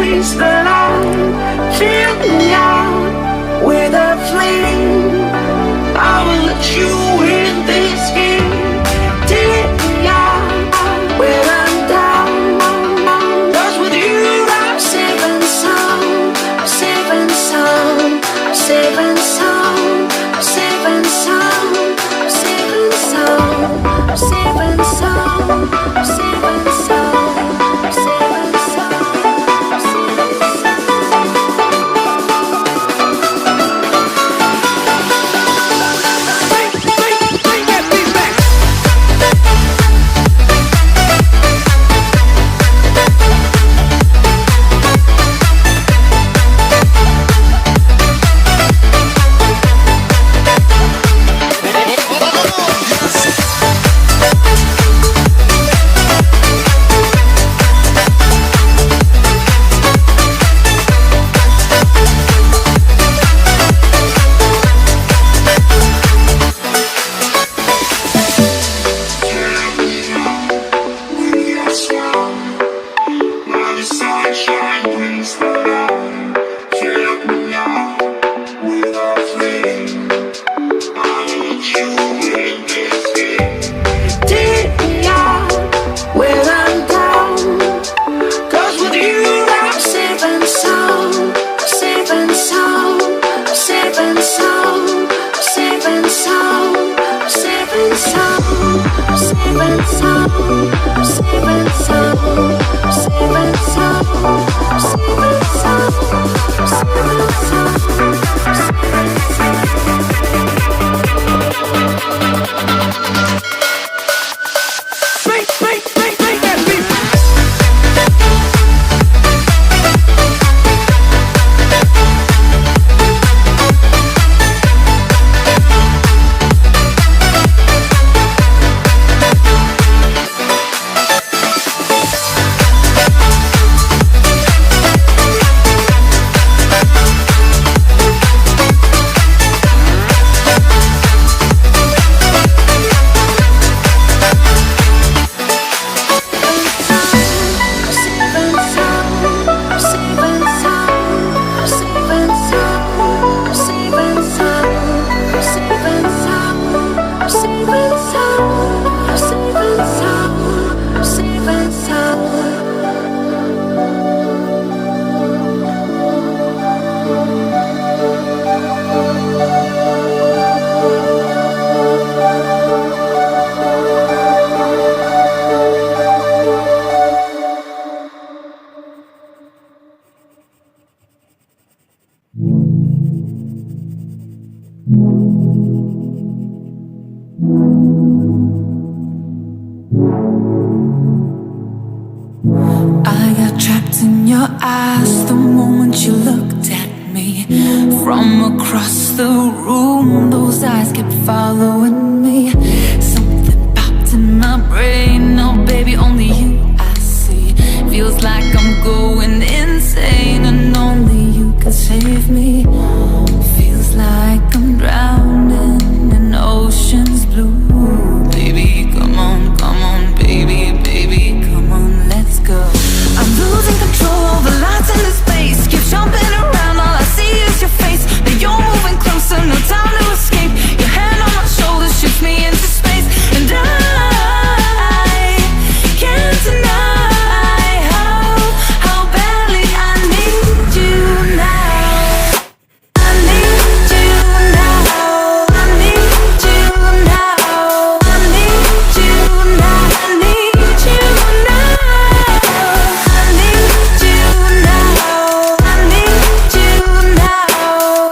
is the light. Fill me out with a flame. I will let you in this game. Take me out when I'm down. 'Cause with you I'm safe and sound. I'm safe and sound. I'm safe and sound. I'm safe and sound. I'm safe and sound. I'm safe and sound. I'm safe and sound. I'm safe and sound. I'm safe and sound. Bring that beat back. I got trapped in your eyes the moment you looked at me. From across the room, those eyes kept following me. Something popped in my brain, now baby only you I see. Feels like I'm going insane and only you can save me. Feels like I'm drowning in ocean's blue. Baby, come on, baby, baby, come on, let's go. I'm losing control over lights in the space. Keep jumping around, all I see is your face. But you're moving closer, no time to escape. Your hand on my shoulder shoots me into space. And I can't deny how badly I need you now. I need you now. I need you now. I need you now. I need you now. I need you now. I need you now.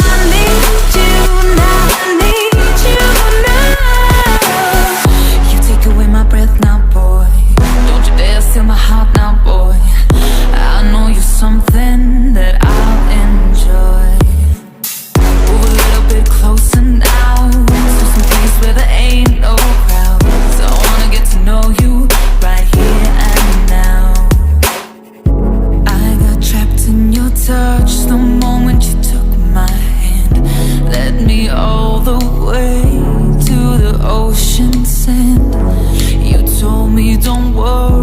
I need you now. I need you now. You take away my breath now, boy. Don't you dare steal my heart now, boy. I know you're something that I'll enjoy. Move a little bit closer now, to some place where there ain't no crowds. I wanna get to know you right here and now. I got trapped in your touch the moment you took my hand. Led me all the way to the ocean sand. You told me don't worry,